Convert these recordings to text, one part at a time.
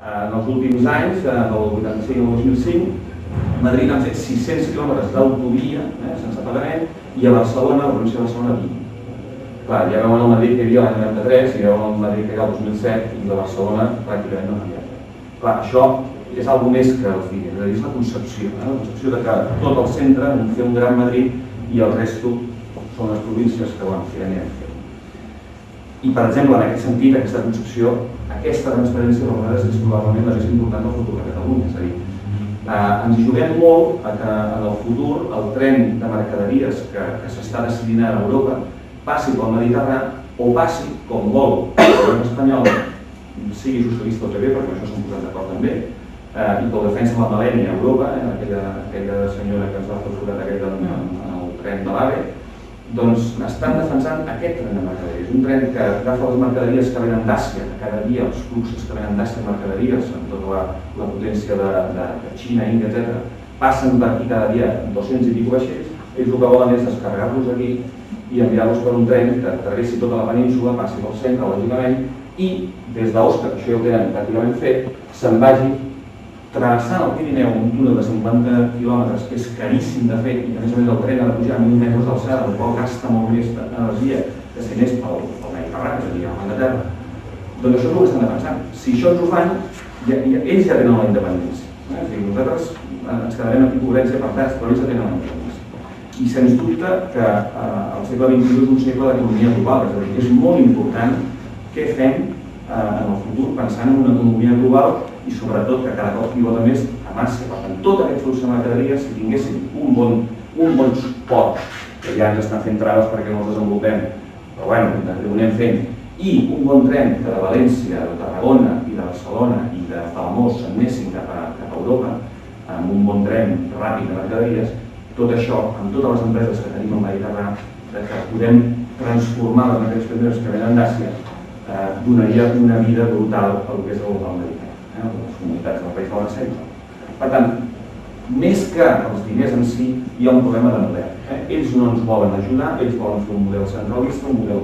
En els últims anys, del 85 al 2005, a Madrid han fet 600 quilòmetres d'autovia sense pagament i a Barcelona, a la província de Barcelona, 20. Clar, ja veuen el Madrid que hi havia l'any 93 i ja veuen el Madrid que hi ha el 2007 i de Barcelona pràcticament no ha canviat. Clar, això és alguna més que els digui, és la concepció, la concepció de que tot el centre fer un gran Madrid i el resto són les províncies que van fer anirem fer. I, per exemple, en aquest sentit, aquesta concepció, aquesta transparència de vegades és probablement la més important del futur de Catalunya. És a dir, ens hi juguem molt a que en el futur el tren de mercaderies que s'està decidint a Europa passi pel Mediterrani o passi, com vol el govern espanyol, sigui socialista o també, perquè això s'han posat d'acord també, i que ho defensa la Malènia a Europa, aquella senyora que ens va fer el forat aquell en el tren de l'AVE, doncs estan defensant aquest tren de mercaderies. Un tren que agafa les mercaderies que venen d'Àsia, cada dia els fluxos que venen d'Àsia mercaderies, amb tota la potència de Xina, Índia, etc., passen per aquí cada dia 200 i pico vaixells, ells el que volen és descarregar-los aquí i enviar-los per un tren que travessi tota la península, passi pel centre, lògicament, i des d'Osca, que això ja ho tenen pràcticament fet, se'n vagi travessant el Pirineu, un túnel de 50 quilòmetres, que és caríssim de fer, i a més el tren ha de pujar a 1.000 metres d'alçada, el qual gasta molt més energia que si anés pel Mediterrani, és a dir, a Anglaterra. Doncs això és el que estan defensant. Si això ens ho fan, ells ja tenen la independència. És a dir, nosaltres ens quedarem aquí pobrets i apartats, però ells ja tenen la independència. I sens dubte que el segle XXI és un segle d'economia global, és a dir, és molt important què fem en el futur pensant en una economia global i sobretot que cada cop pivota més a Àsia. Per tant, tot aquest flux de mercaderies, si tinguéssim un bon port, que ja ens estan fent traves perquè no els desenvolupem, però bueno, ho anem fent, i un bon tren que de València, de Tarragona i de Barcelona i de Palamós anessin cap a Europa, amb un bon tren ràpid de mercaderies, tot això, amb totes les empreses que tenim al Mediterrani, que podem transformar les matèries primeres que venen d'Àsia, donaria una vida brutal al que és el Mediterrani, les comunitats del País Valencià. Per tant, més que els diners en si, hi ha un problema de model. Ells no ens volen ajudar, ells volen fer un model centralista, un model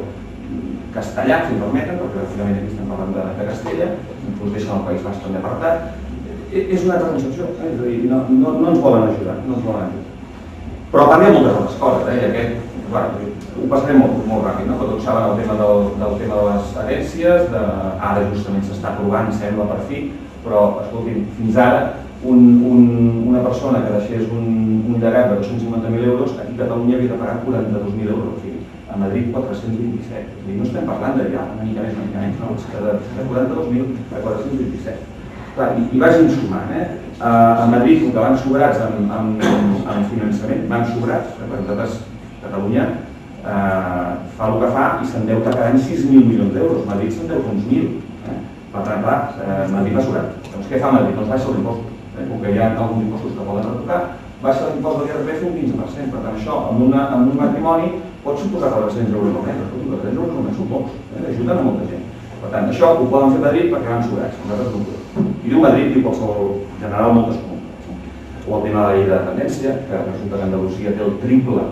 castellà, si em permeten, perquè finalment aquí estem parlant de Castella, ens deixen el País bastant apartat. És una altra concepció, és a dir, no ens volen ajudar, no ens volen ajudar. Però també hi ha moltes altres coses, i aquest, ho passaré molt ràpid, però tots saben el tema del tema de les herències, ara justament s'està aprovant, sembla per fi, però escolti'm, fins ara una persona que deixés un llegat de 250.000 euros, aquí a Catalunya havia de pagar 42.000 euros, a Madrid 427. No estem parlant de ja una mica més, no, és que de 42.000 a 427. I vagin sumant, a Madrid, com que van sobrats en finançament, van sobrats, per nosaltres Catalunya fa el que fa i s'endeuta cada any 6.000 milions d'euros, Madrid s'endeuta uns 1.000. Per tant, clar, Madrid va sobrat. Doncs què fa Madrid? Doncs baixa l'impost. Com que hi ha alguns impostos que poden retocar, baixa l'impost de l'IRPF un 15%. Per tant, això, amb un matrimoni, pot suposar 400 euros al mes. 400 euros al mes són pocs, ajuden a molta gent. Per tant, això ho poden fer a Madrid perquè van sobrats, nosaltres no podem. I diu Madrid, diu qualsevol general moltes comunitats. O el tema de la llei de dependència, que resulta que Andalusia té el triple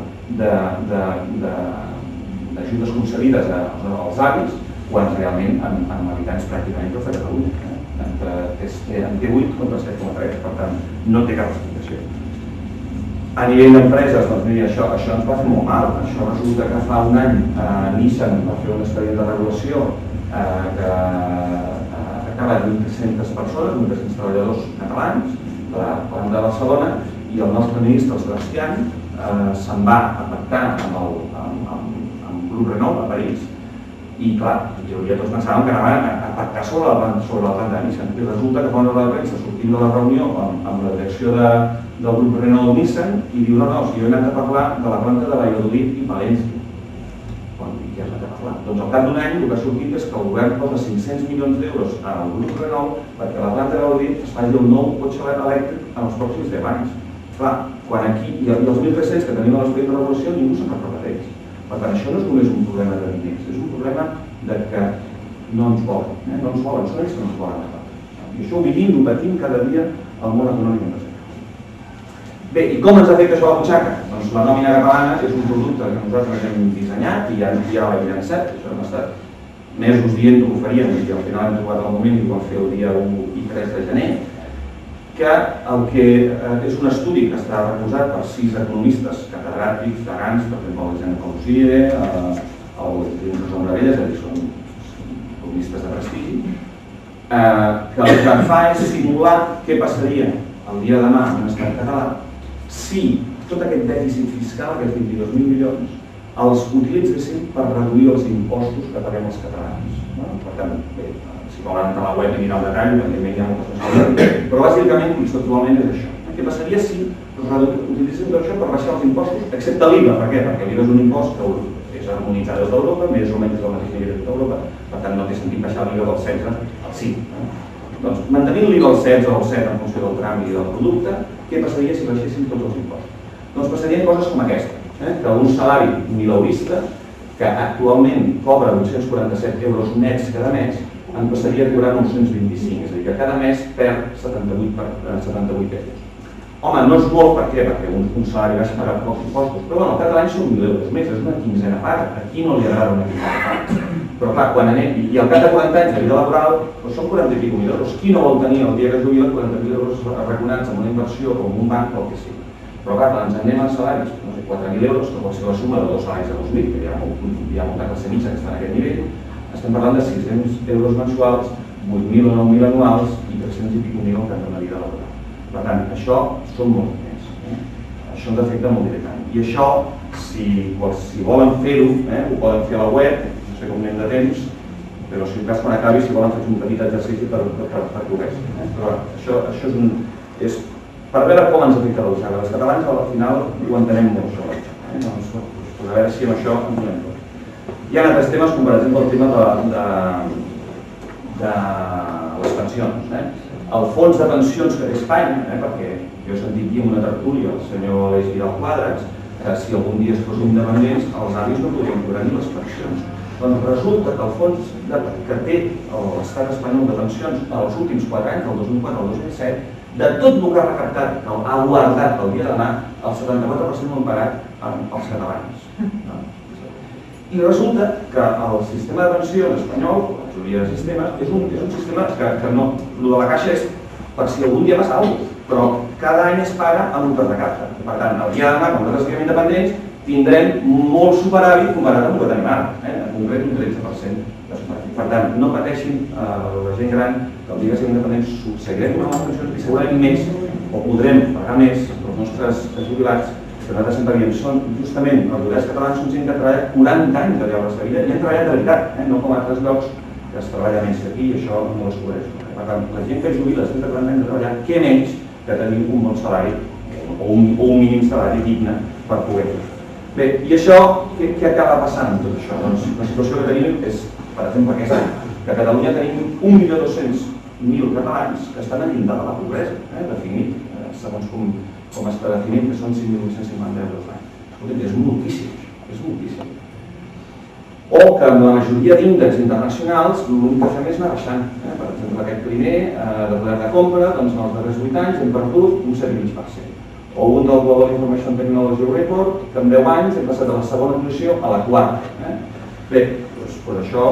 d'ajudes concedides als avis, quan realment amb habitants pràcticament tot a Catalunya. En té 8 contra 7,3, per tant, no té cap explicació. A nivell d'empreses, doncs miri, això ens va fer molt mal. Això resulta que fa un any Nissan va fer un expedient de regulació que acaba de 1.300 persones, 1.300 treballadors catalans, de la planta de Barcelona, i el nostre ministre, el Sebastián, se'n va a pactar amb Grup Renault a París, i clar, tots pensàvem que anaven a pactar sobre la planta de Nissan, i resulta que quan la premsa sortim de la reunió amb la direcció del Grup Renault Nissan i diu, no, si jo he anat a parlar de la planta de Valladolid i València. I què has anat a parlar? Doncs al cap d'un any el que ha sortit és que el govern posa 500 milions d'euros al Grup Renault perquè la planta de Valladolid es faci el nou cotxe elèctric en els pròxims 10 anys. Clar, quan aquí hi ha els 1.300 que tenim a l'expedient de regulació, ningú se'n recorda d'ells. Per tant, això no és només un problema de diners, és un problema de que no ens volen, no ens volen, són ells que no ens volen. I això ho vivim, ho patim cada dia al món econòmic empresarial. Bé, i com ens afecta això a la butxaca? Doncs la nòmina catalana és un producte que nosaltres hem dissenyat i ja l'hem llançat, això hem estat mesos dient que ho farien, i al final hem trobat el moment i ho vam fer el dia 1 i 3 de gener, que el que és un estudi que està recolzat per 6 economistes catedràtics de grans, per exemple, l'Eugeni Paluzie, el Josep Moravelles, és a dir, són economistes de prestigi, que el que fa és simular què passaria el dia de demà en un estat català si tot aquest dèficit fiscal, aquests 22.000 milions, els utilitzessin per reduir els impostos que paguem els catalans. Per tant, bé, si volen entrar a la web i mirar el detall, evidentment hi ha moltes coses, però bàsicament, conceptualment, és això. Què passaria si utilitzéssim tot això per baixar els impostos, excepte l'IVA? Per què? Perquè l'IVA és un impost que és harmonitzat des d'Europa, més o menys del mateix nivell d'Europa, per tant no té sentit baixar l'IVA del 16 al 5. Doncs, mantenint l'IVA al 16 o al 7 en funció del tram i del producte, què passaria si baixéssim tots els impostos? Doncs passarien coses com aquesta, que un salari mileurista, que actualment cobra 247 euros nets cada mes, en passaria a cobrar 925, és a dir, que cada mes perd 78 euros. Home, no és molt, per què? Perquè un salari baixa pagar pocs impostos, però bueno, cada any són 1.000 euros més, és una quinzena part, a qui no li agrada una quinzena part? Però clar, quan anem, i al cap de 40 anys de vida laboral, doncs són 40 i pico mil euros. Qui no vol tenir el dia que es jubila 40.000 euros arraconats amb una inversió o amb un banc o el que sigui? Però clar, quan ens anem a salaris, no sé, 4.000 euros, que pot ser la suma de 2 salaris de 2.000, que hi ha molta classe mitja que està en aquest nivell, estem parlant de 600 euros mensuals, 8.000 o 9.000 anuals i 300 i pico mil al cap d'una vida laboral. Per tant, això són molt més. Això ens afecta molt directament. I això, si volen fer-ho, ho poden fer a la web, no sé com anem de temps, però si en cas quan acabi, si volen fer un petit exercici per poder. Però això és per veure com ens afecta la butxaca. Els catalans al final ho entenem molt sol. Doncs, a veure si amb això ens donem tot. Hi ha altres temes, com per exemple el tema de les pensions. El fons de pensions que té Espanya, perquè jo he sentit dir en una tertúlia el senyor Aleix Vidal Quadras que si algun dia es fos independents els avis no podrien cobrar ni les pensions. Doncs resulta que el fons que té l'estat espanyol de pensions els últims 4 anys, del 2004 al 2007, de tot el que ha recaptat, que ha guardat el dia demà, el 74% ho han pagat els catalans. I resulta que el sistema de pensions espanyol, la majoria de sistemes, és un sistema que no... El de la caixa és per si algun dia passa alguna cosa, però cada any es paga amb un de capta. Per tant, el dia demà, quan nosaltres siguem independents, tindrem molt superàvit comparat amb el que tenim ara, en concret un 13% de superàvit. Per tant, no pateixin la gent gran que el dia que siguem independents seguirem amb les pensions i segurament més, o podrem pagar més els nostres jubilats, que nosaltres sempre diem, són justament els jubilats catalans són gent que treballa 40 anys de la seva vida i han treballat de veritat, no com a altres llocs que es treballa menys que aquí i això no les cobreix. Per tant, la gent que jubila després de 40 anys de treballar, què menys que tenir un bon salari o un mínim salari digne per poder fer. Bé, i això, què acaba passant amb tot això? Doncs la situació que tenim és, per exemple, aquesta, que a Catalunya tenim 1.200.000 catalans que estan al llindar de la pobresa, definit, segons com està definit, que són 5.850 euros l'any. Escolta, és moltíssim, és moltíssim. O que amb la majoria d'índexs internacionals l'únic que fem és anar baixant. Per exemple, aquest primer de poder de compra, doncs en els darrers 8 anys hem perdut un 7,5%. O un del Global Information Technology Report, que en 10 anys hem passat de la segona posició a la quarta. Bé, doncs això,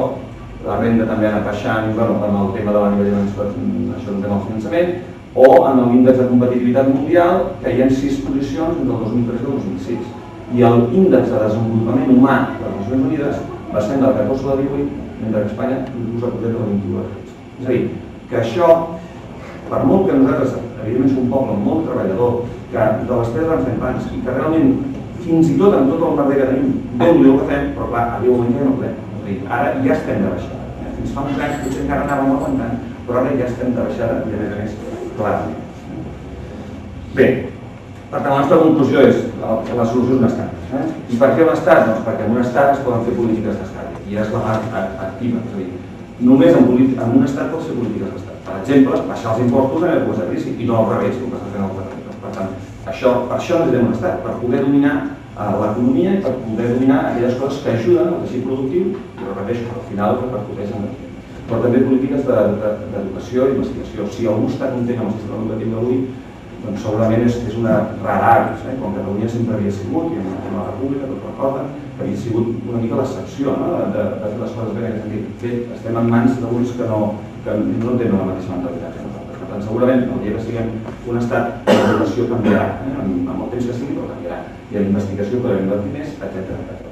la renda també ha anat baixant, amb el tema de l'anivellament, això és un tema del finançament, o en l'índex de competitivitat mundial, que hi ha 6 posicions entre el 2003 i el 2006. I l'índex de desenvolupament humà de les Nacions Unides va ser del 14 de 18, mentre que Espanya inclús ha posat el 21 de 13. És a dir, que això, per molt que nosaltres, evidentment, som un poble molt treballador, que de les 3 grans infants, i que realment, fins i tot amb tot el merder que tenim, Déu-n'hi-do que fem, però clar, a dia d'avui ja no podem. És a dir, ara ja estem de baixada. Fins fa uns anys potser encara anàvem aguantant, però ara ja estem de baixada i a més, clarament. Bé, per tant, la nostra conclusió és que la solució és un estat. I per què un estat? Doncs perquè en un estat es poden fer polítiques d'estat, i és la part activa. És a dir, només en un estat pot ser polítiques d'estat. Per exemple, baixar els impostos en èpoques de crisi, i no al revés, com s'ha fet en el país. Per tant, per això necessitem un estat, per poder dominar l'economia i per poder dominar aquelles coses que ajuden al teixit productiu, i repeteixo, al final repercuteixen en però també polítiques d'educació i investigació. Si algú està content amb el sistema educatiu d'avui, doncs segurament és una rara avis, com Catalunya sempre havia sigut, i en la República, tot recorden, que havia sigut una mica l'excepció de fer les coses bé en aquest sentit. Bé, estem en mans d'uns que no tenen la mateixa mentalitat que nosaltres. Per tant, segurament, el dia que siguem un estat, la població canviarà, amb el temps que sigui, però canviarà. I en investigació podrem invertir més, etcètera.